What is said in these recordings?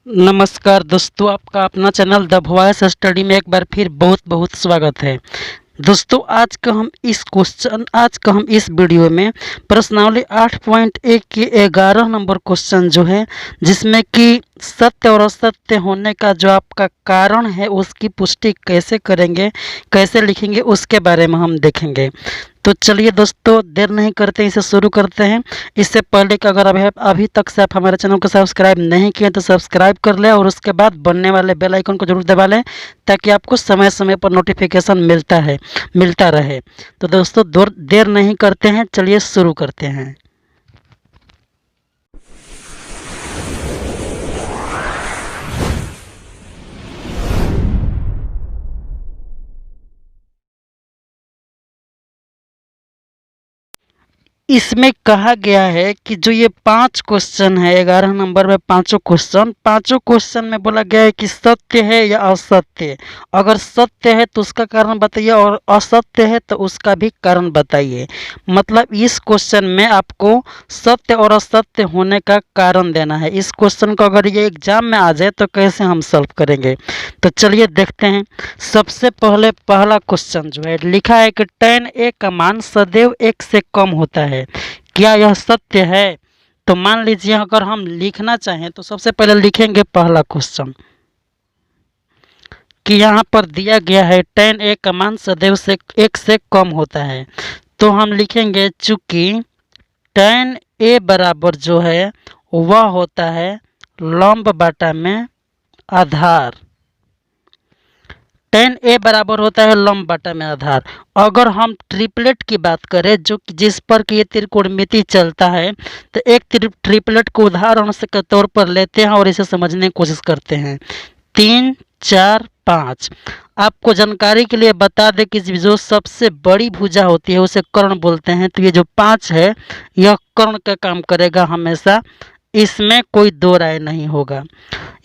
नमस्कार दोस्तों, आपका अपना चैनल द वॉइस स्टडी में एक बार फिर बहुत बहुत स्वागत है। दोस्तों, आज का हम इस वीडियो में प्रश्नावली 8.1 के 11 नंबर क्वेश्चन जो है, जिसमें कि सत्य और असत्य होने का जो आपका कारण है उसकी पुष्टि कैसे करेंगे, कैसे लिखेंगे, उसके बारे में हम देखेंगे। तो चलिए दोस्तों, देर नहीं करते, इसे शुरू करते हैं। इससे पहले कि अगर अभी तक से आप हमारे चैनल को सब्सक्राइब नहीं किए तो सब्सक्राइब कर लें और उसके बाद बनने वाले बेल आइकन को जरूर दबा लें, ताकि आपको समय समय पर नोटिफिकेशन मिलता रहे। तो दोस्तों, देर नहीं करते हैं, चलिए शुरू करते हैं। इसमें कहा गया है कि जो ये 5 क्वेश्चन है, 11 नंबर में पांचों क्वेश्चन में बोला गया है कि सत्य है या असत्य। अगर सत्य है तो उसका कारण बताइए और असत्य है तो उसका भी कारण बताइए। मतलब इस क्वेश्चन में आपको सत्य और असत्य होने का कारण देना है। इस क्वेश्चन को अगर ये एग्जाम में आ जाए तो कैसे हम सॉल्व करेंगे, तो चलिए देखते हैं। सबसे पहले पहला क्वेश्चन जो है, लिखा है कि tan a का मान सदैव 1 से कम होता है। क्या यह सत्य है? तो मान लीजिए अगर हम लिखना चाहें तो सबसे पहले लिखेंगे पहला क्वेश्चन कि यहाँ पर दिया गया है tan a का मान सदैव से 1 से कम होता है। तो हम लिखेंगे चूंकि tan a बराबर जो है वह होता है लंब बटा में आधार। tan a बराबर होता है लंब बटा में आधार। अगर हम ट्रिपलेट की बात करें जो जिस पर कि ये त्रिकोणमिति चलता है, तो एक ट्रिपलेट को उदाहरण से के तौर पर लेते हैं और इसे समझने की कोशिश करते हैं। 3, 4, 5। आपको जानकारी के लिए बता दें कि जो सबसे बड़ी भुजा होती है उसे कर्ण बोलते हैं। तो ये जो 5 है यह कर्ण का काम करेगा हमेशा, इसमें कोई दो राय नहीं होगा।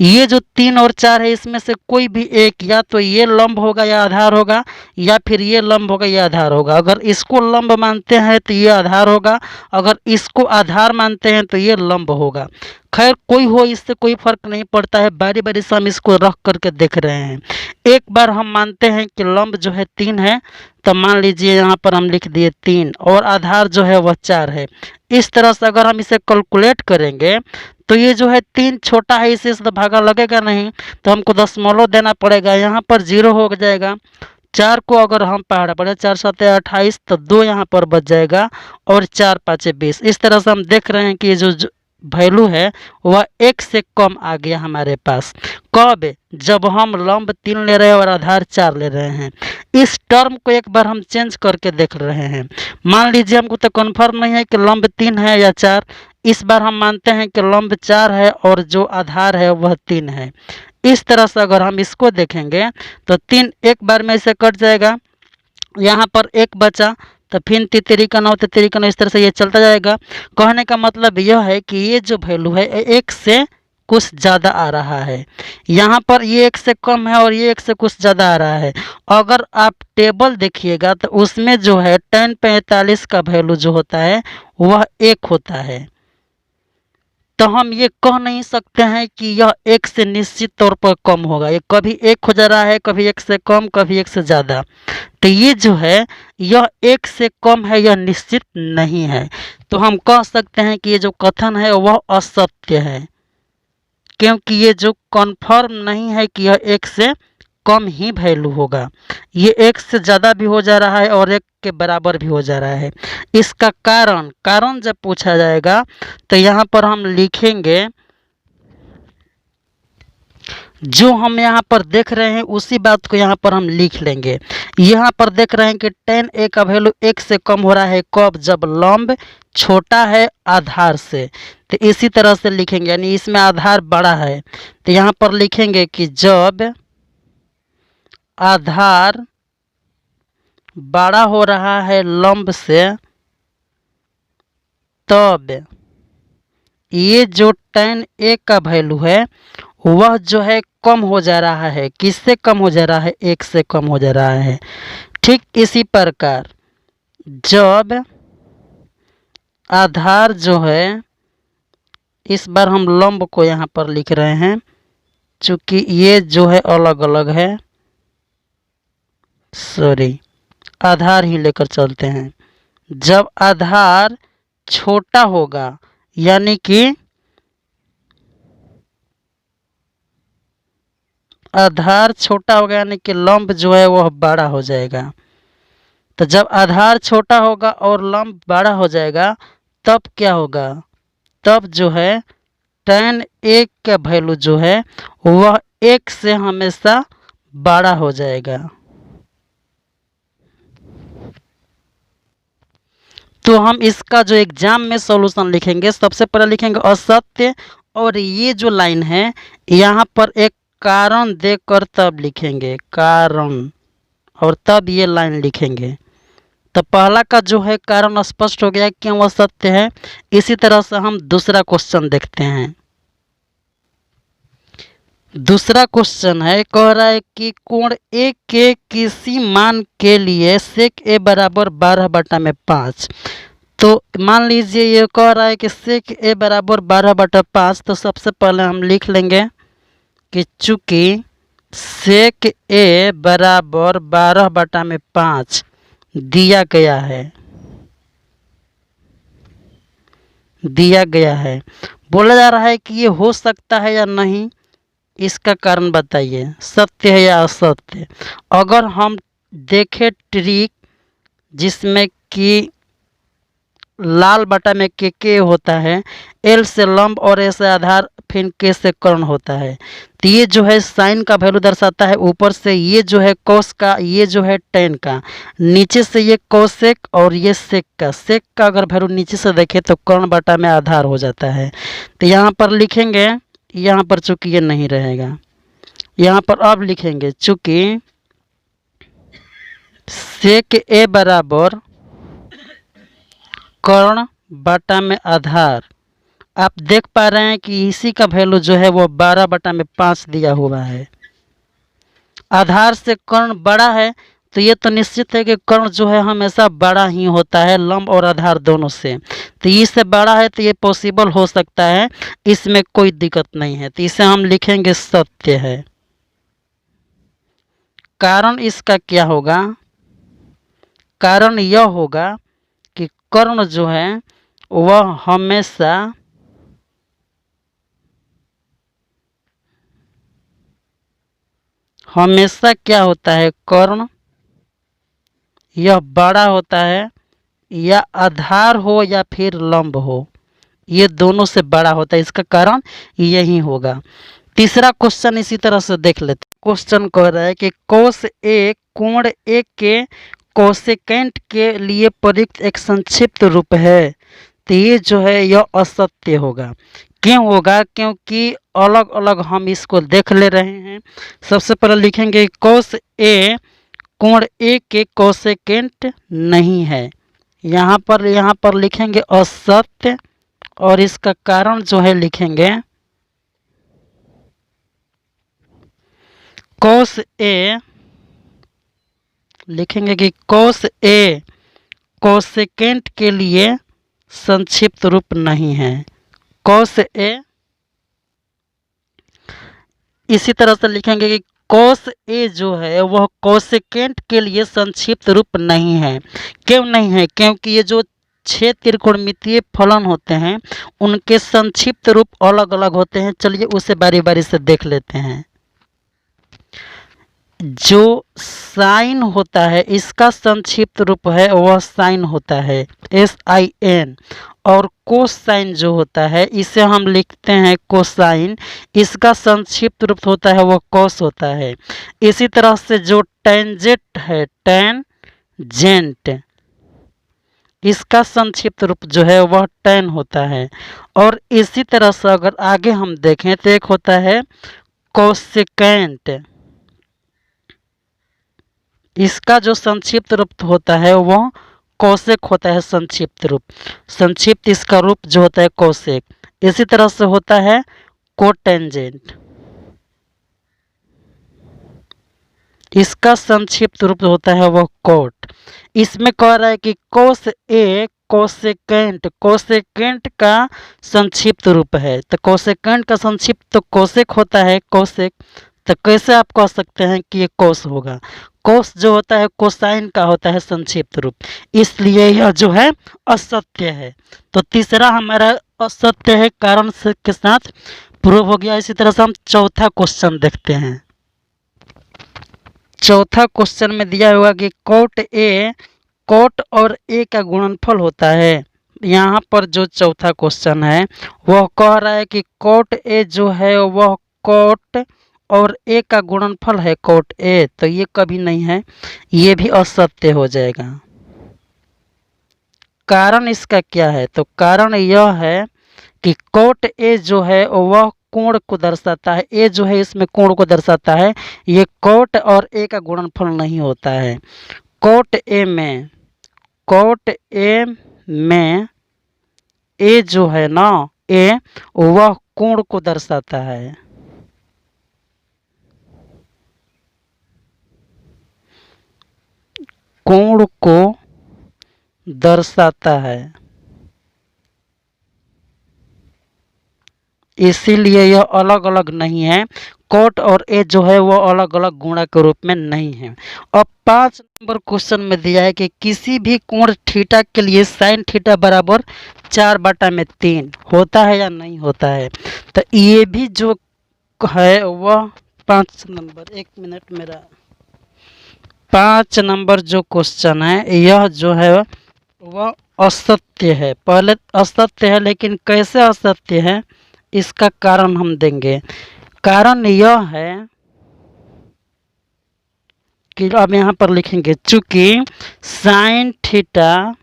ये जो 3 और 4 है इसमें से कोई भी एक, या तो ये लंब होगा या आधार होगा, या फिर ये लंब होगा या आधार होगा। अगर इसको लंब मानते हैं तो ये आधार होगा, अगर इसको आधार मानते हैं तो ये लंब होगा। खैर कोई हो, इससे कोई फर्क नहीं पड़ता है, बारी बारी से हम इसको रख करके देख रहे हैं। एक बार हम मानते हैं कि लंब जो है 3 है, तो मान लीजिए यहाँ पर हम लिख दिए 3 और आधार जो है वह 4 है। इस तरह से अगर हम इसे कैलकुलेट करेंगे तो ये जो है 3 छोटा है, इसे तो भागा लगेगा नहीं, तो हमको दशमलव देना पड़ेगा। यहाँ पर 0 हो जाएगा। 4 को अगर हम पहाड़ा पड़े 4 7 28, तो 2 यहाँ पर बच जाएगा और 4 5 20। इस तरह से हम देख रहे हैं कि ये जो वैल्यू है वह 1 से कम आ गया हमारे पास। कब? जब हम लंब 3 ले रहे हैं और आधार 4 ले रहे हैं। इस टर्म को एक बार हम चेंज करके देख रहे हैं। मान लीजिए हमको तो कन्फर्म नहीं है कि लंब 3 है या 4। इस बार हम मानते हैं कि लंब 4 है और जो आधार है वह 3 है। इस तरह से अगर हम इसको देखेंगे तो 3 एक बार में इसे कट जाएगा, यहाँ पर 1 बचा, तो फिर तितरी का 9 तितरी का 9, इस तरह से ये चलता जाएगा। कहने का मतलब यह है कि ये जो वैल्यू है 1 से कुछ ज़्यादा आ रहा है। यहाँ पर ये 1 से कम है और ये 1 से कुछ ज़्यादा आ रहा है। अगर आप टेबल देखिएगा तो उसमें जो है tan 45 का वैल्यू जो होता है वह 1 होता है। तो हम ये कह नहीं सकते हैं कि यह 1 से निश्चित तौर पर कम होगा। ये कभी 1 हो जा रहा है, कभी 1 से कम, कभी 1 से ज़्यादा। तो ये जो है यह 1 से कम है, यह निश्चित नहीं है। तो हम कह सकते हैं कि ये जो कथन है वह असत्य है, क्योंकि ये जो कन्फर्म नहीं है कि यह 1 से कम ही वैल्यू होगा। ये 1 से ज़्यादा भी हो जा रहा है और 1 के बराबर भी हो जा रहा है। इसका कारण जब पूछा जाएगा तो यहाँ पर हम लिखेंगे, जो हम यहाँ पर देख रहे हैं उसी बात को यहाँ पर हम लिख लेंगे। यहाँ पर देख रहे हैं कि tan a का वैल्यू 1 से कम हो रहा है। कब? जब लंब छोटा है आधार से। तो इसी तरह से लिखेंगे, यानी इसमें आधार बड़ा है, तो यहाँ पर लिखेंगे कि जब आधार बड़ा हो रहा है लंब से, तब ये जो tan a का वैल्यू है वह जो है कम हो जा रहा है। किससे कम हो जा रहा है? 1 से कम हो जा रहा है। ठीक इसी प्रकार जब आधार जो है, इस बार हम लंब को यहाँ पर लिख रहे हैं, चूंकि ये जो है अलग अलग है, सॉरी आधार ही लेकर चलते हैं। जब आधार छोटा होगा यानी कि आधार छोटा होगा यानी कि लंब जो है वह बड़ा हो जाएगा। तो जब आधार छोटा होगा और लंब बड़ा हो जाएगा तब क्या होगा, तब जो है tan एक का वैल्यू जो है वह एक से हमेशा बड़ा हो जाएगा। तो हम इसका जो एग्जाम में सॉल्यूशन लिखेंगे, सबसे पहले लिखेंगे असत्य, और ये जो लाइन है यहाँ पर एक कारण देकर तब लिखेंगे कारण, और तब ये लाइन लिखेंगे। तो पहला का जो है कारण स्पष्ट हो गया क्यों वह सत्य है। इसी तरह से हम दूसरा क्वेश्चन देखते हैं। दूसरा क्वेश्चन है, कह रहा है कि कोण ए के किसी मान के लिए सेक ए बराबर 12/5। तो मान लीजिए ये कह रहा है कि सेक ए बराबर 12/5। तो सबसे पहले हम लिख लेंगे कि चूंकि सेक ए बराबर 12/5 दिया गया है, बोला जा रहा है कि ये हो सकता है या नहीं, इसका कारण बताइए, सत्य है या असत्य। अगर हम देखें ट्रिक जिसमें कि लाल बटा में के होता है, एल से लंब और ए से आधार, फिर के से कर्ण होता है। तो ये जो है साइन का वैल्यू दर्शाता है, ऊपर से ये जो है कोस का, ये जो है टेन का, नीचे से ये कोसेक और ये सेक का। सेक का अगर वैल्यू नीचे से देखें तो कर्ण बटा में आधार हो जाता है। तो यहाँ पर लिखेंगे, यहाँ पर चूंकि ये नहीं रहेगा, यहाँ पर अब लिखेंगे चूंकि सेक ए बराबर कर्ण बटा में आधार। आप देख पा रहे हैं कि इसी का वैल्यू जो है वो 12/5 दिया हुआ है। आधार से कर्ण बड़ा है तो ये तो निश्चित है कि कर्ण जो है हमेशा बड़ा ही होता है, लंब और आधार दोनों से। तो इससे बड़ा है तो ये पॉसिबल हो सकता है, इसमें कोई दिक्कत नहीं है। तो इसे हम लिखेंगे सत्य है। कारण इसका क्या होगा, कारण यह होगा कि कर्ण जो है वह हमेशा क्या होता है, कर्ण यह बड़ा होता है, या आधार हो या फिर लंब हो, ये दोनों से बड़ा होता है। इसका कारण यही होगा। तीसरा क्वेश्चन इसी तरह से देख लेते हैं। क्वेश्चन कह रहा है कि कोस ए कोण ए के कोसेकेंट के लिए प्रयुक्त एक संक्षिप्त रूप है। तो ये जो है यह असत्य होगा। क्यों होगा, क्योंकि अलग अलग हम इसको देख ले रहे हैं। सबसे पहले लिखेंगे कोस ए कोण ए के कोसेकेंट नहीं है, यहाँ पर लिखेंगे असत्य, और इसका कारण जो है लिखेंगे कोस ए, लिखेंगे कि कोस ए कोसेकेंट के लिए संक्षिप्त रूप नहीं है। कोस ए, इसी तरह से लिखेंगे कि कोस ए जो है वह कोसेकेंट के लिए संक्षिप्त रूप नहीं है। क्यों नहीं है, क्योंकि ये जो 6 त्रिकोणमितीय फलन होते हैं उनके संक्षिप्त रूप अलग अलग होते हैं। चलिए उसे बारी बारी से देख लेते हैं। जो साइन होता है इसका संक्षिप्त रूप है वह साइन होता है, SIN। और कोसाइन जो होता है इसे हम लिखते हैं कोसाइन, इसका संक्षिप्त रूप होता है वह कोस होता है। इसी तरह से जो टेंजेंट है, टेंजेंट, इसका संक्षिप्त रूप जो है वह टेन होता है। और इसी तरह से अगर आगे हम देखें तो एक होता है कोसेकेंट, इसका जो संक्षिप्त रूप होता है वह कोसेक होता है। संक्षिप्त इसका रूप जो होता है कोसेक। इसी तरह से होता है कोटेंजेंट, इसका संक्षिप्त रूप होता है वह कोट। इसमें कह रहा है कि कोस ए कोसेकेंट, कोसेकेंट का संक्षिप्त रूप है। तो कोसेकेंट का संक्षिप्त तो कोसेक होता है, कोसेक। तो कैसे आप कह सकते हैं कि ये कोस होगा? कोस जो होता है कोसाइन का होता है संक्षिप्त रूप, इसलिए यह जो है असत्य है। तो तीसरा हमारा असत्य है कारण से के साथ प्रूव हो गया। इसी तरह से हम चौथा क्वेश्चन देखते हैं। चौथा क्वेश्चन में दिया हुआ कि कोट और ए का गुणनफल होता है। यहाँ पर जो चौथा क्वेश्चन है वह कह रहा है कि कोट ए जो है वह कोट और ए का गुणनफल है कोट ए, तो ये कभी नहीं है, ये भी असत्य हो जाएगा। कारण इसका क्या है? तो कारण यह है कि कोट ए जो है वह कोण को दर्शाता है, ए जो है इसमें कोण को दर्शाता है, ये कोट और ए का गुणनफल नहीं होता है। कोट ए में ए जो है ना, ए वह कोण को दर्शाता है। कोण को दर्शाता है, इसीलिए यह अलग अलग नहीं है। कोट और ए जो है वो अलग अलग गुणा के रूप में नहीं है। अब 5 नंबर क्वेश्चन में दिया है कि किसी भी कोण थीटा के लिए साइन थीटा बराबर 4/3 होता है या नहीं होता है। तो ये भी जो है वह 5 नंबर, 1 मिनट मेरा, 5 नंबर जो क्वेश्चन है यह जो है वह असत्य है। पहले असत्य है, लेकिन कैसे असत्य है इसका कारण हम देंगे। कारण यह है कि अब यहाँ पर लिखेंगे चूंकि साइन थीटा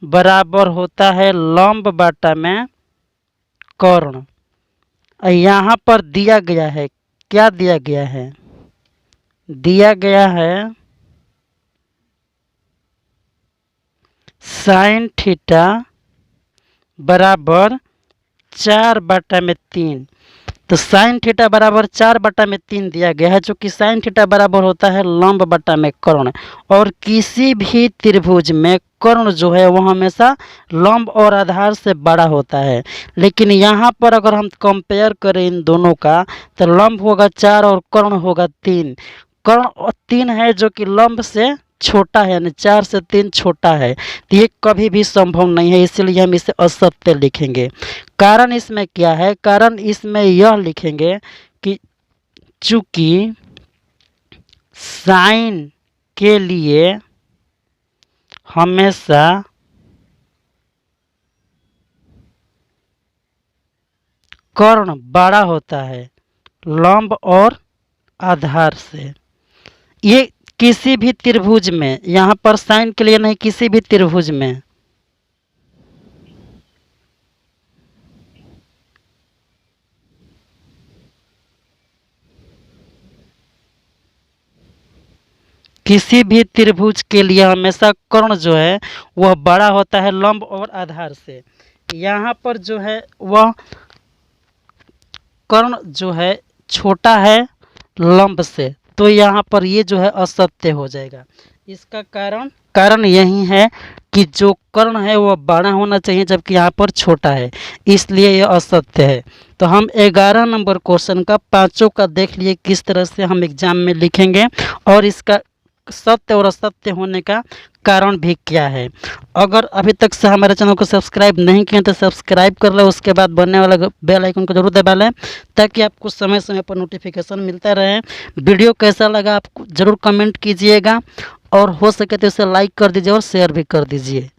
बराबर होता है लंब बाटा में कर्ण। यहाँ पर दिया गया है, क्या दिया गया है? दिया गया है साइन थीटा बराबर 4/3। तो साइन थीटा बराबर 4/3 दिया गया है, जो कि साइन थीटा बराबर होता है लंब बटा में कर्ण। और किसी भी त्रिभुज में कर्ण जो है वो हमेशा लंब और आधार से बड़ा होता है। लेकिन यहाँ पर अगर हम कंपेयर करें इन दोनों का, तो लंब होगा 4 और कर्ण होगा 3। कर्ण 3 है जो कि लंब से छोटा है, यानी 4 से 3 छोटा है। तो ये कभी भी संभव नहीं है, इसलिए हम इसे असत्य लिखेंगे। कारण इसमें क्या है? कारण इसमें यह लिखेंगे कि चूंकि साइन के लिए हमेशा कर्ण बड़ा होता है लंब और आधार से। ये किसी भी त्रिभुज में, यहाँ पर साइन के लिए नहीं, किसी भी त्रिभुज में के लिए हमेशा कर्ण जो है वह बड़ा होता है लंब और आधार से। यहाँ पर जो है वह कर्ण जो है छोटा है लंब से, तो यहाँ पर ये जो है असत्य हो जाएगा। इसका कारण यही है कि जो कर्ण है वह बड़ा होना चाहिए, जबकि यहाँ पर छोटा है, इसलिए यह असत्य है। तो हम 11 नंबर क्वेश्चन का पांचों का देख लिए किस तरह से हम एग्जाम में लिखेंगे और इसका सत्य और असत्य होने का कारण भी क्या है। अगर अभी तक से हमारे चैनल को सब्सक्राइब नहीं किए तो सब्सक्राइब कर लें, उसके बाद बनने वाला बेल आइकन को जरूर दबा लें ताकि आपको समय समय पर नोटिफिकेशन मिलता रहे। वीडियो कैसा लगा आप जरूर कमेंट कीजिएगा और हो सके तो इसे लाइक कर दीजिए और शेयर भी कर दीजिए।